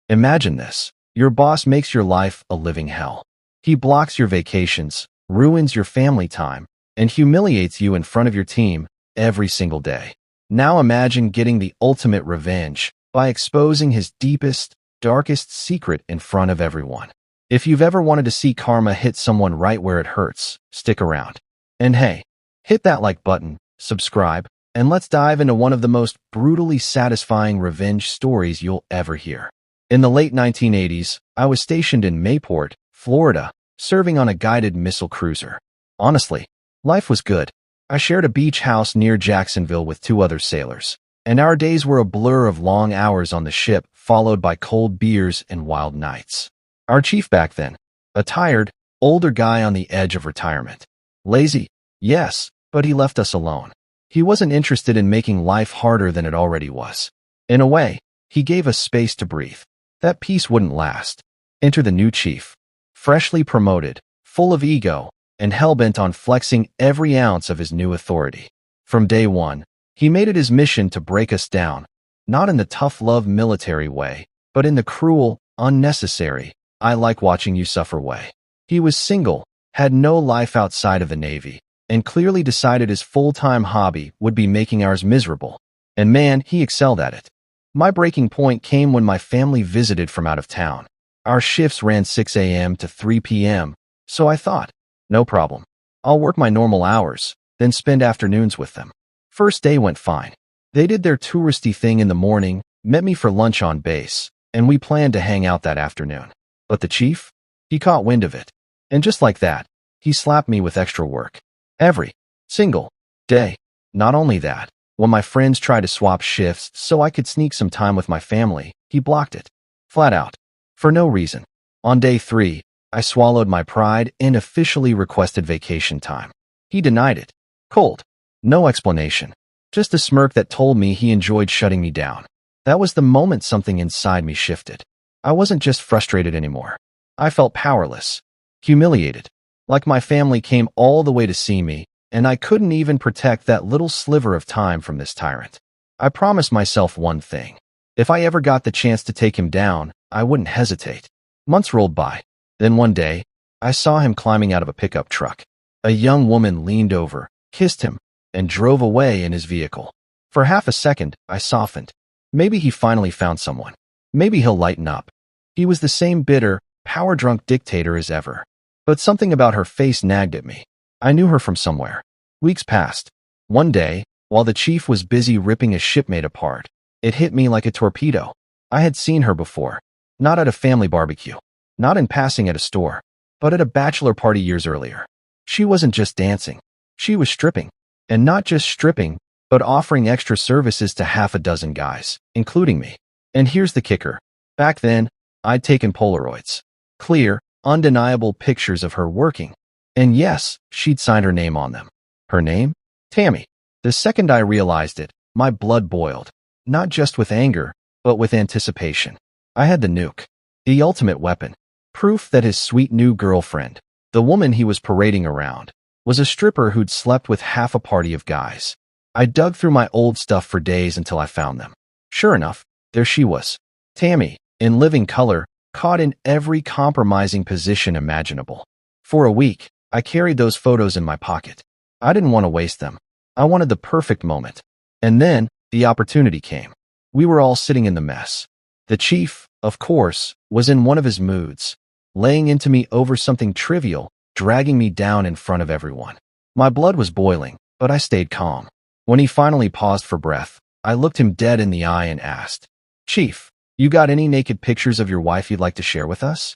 Imagine this. Your boss makes your life a living hell. He blocks your vacations, ruins your family time, and humiliates you in front of your team every single day. Now imagine getting the ultimate revenge by exposing his deepest, darkest secret in front of everyone. If you've ever wanted to see karma hit someone right where it hurts, stick around. And hey, hit that like button, subscribe, and let's dive into one of the most brutally satisfying revenge stories you'll ever hear. In the late 1980s, I was stationed in Mayport, Florida, serving on a guided missile cruiser. Honestly, life was good. I shared a beach house near Jacksonville with 2 other sailors, and our days were a blur of long hours on the ship, followed by cold beers and wild nights. Our chief back then, a tired, older guy on the edge of retirement. Lazy, yes, but he left us alone. He wasn't interested in making life harder than it already was. In a way, he gave us space to breathe. That peace wouldn't last. Enter the new chief, freshly promoted, full of ego, and hell-bent on flexing every ounce of his new authority. From day one, he made it his mission to break us down, not in the tough-love military way, but in the cruel, unnecessary, I like watching you suffer way. He was single, had no life outside of the Navy, and clearly decided his full-time hobby would be making ours miserable. And man, he excelled at it. My breaking point came when my family visited from out of town. Our shifts ran 6 a.m. to 3 p.m., so I thought, no problem. I'll work my normal hours, then spend afternoons with them. First day went fine. They did their touristy thing in the morning, met me for lunch on base, and we planned to hang out that afternoon. But the chief? He caught wind of it. And just like that, he slapped me with extra work. Every single day. Not only that, when my friends tried to swap shifts so I could sneak some time with my family, he blocked it. Flat out. For no reason. On day 3, I swallowed my pride and officially requested vacation time. He denied it. Cold. No explanation. Just a smirk that told me he enjoyed shutting me down. That was the moment something inside me shifted. I wasn't just frustrated anymore. I felt powerless. Humiliated. Like my family came all the way to see me, and I couldn't even protect that little sliver of time from this tyrant. I promised myself one thing. If I ever got the chance to take him down, I wouldn't hesitate. Months rolled by. Then one day, I saw him climbing out of a pickup truck. A young woman leaned over, kissed him, and drove away in his vehicle. For half a second, I softened. Maybe he finally found someone. Maybe he'll lighten up. He was the same bitter, power-drunk dictator as ever. But something about her face nagged at me. I knew her from somewhere. Weeks passed. One day, while the chief was busy ripping a shipmate apart, it hit me like a torpedo. I had seen her before. Not at a family barbecue. Not in passing at a store. But at a bachelor party years earlier. She wasn't just dancing. She was stripping. And not just stripping, but offering extra services to half a dozen guys, including me. And here's the kicker. Back then, I'd taken Polaroids. Clear, undeniable pictures of her working. And yes, she'd signed her name on them. Her name? Tammy. The second I realized it, my blood boiled. Not just with anger, but with anticipation. I had the nuke. The ultimate weapon. Proof that his sweet new girlfriend, the woman he was parading around, was a stripper who'd slept with half a party of guys. I dug through my old stuff for days until I found them. Sure enough, there she was. Tammy, in living color, caught in every compromising position imaginable. For a week, I carried those photos in my pocket. I didn't want to waste them. I wanted the perfect moment. And then, the opportunity came. We were all sitting in the mess. The chief, of course, was in one of his moods, laying into me over something trivial, dragging me down in front of everyone. My blood was boiling, but I stayed calm. When he finally paused for breath, I looked him dead in the eye and asked, "Chief, you got any naked pictures of your wife you'd like to share with us?"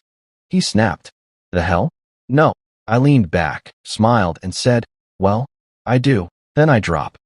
He snapped. "The hell? No." I leaned back, smiled, and said, "Well, I do." Then I drop.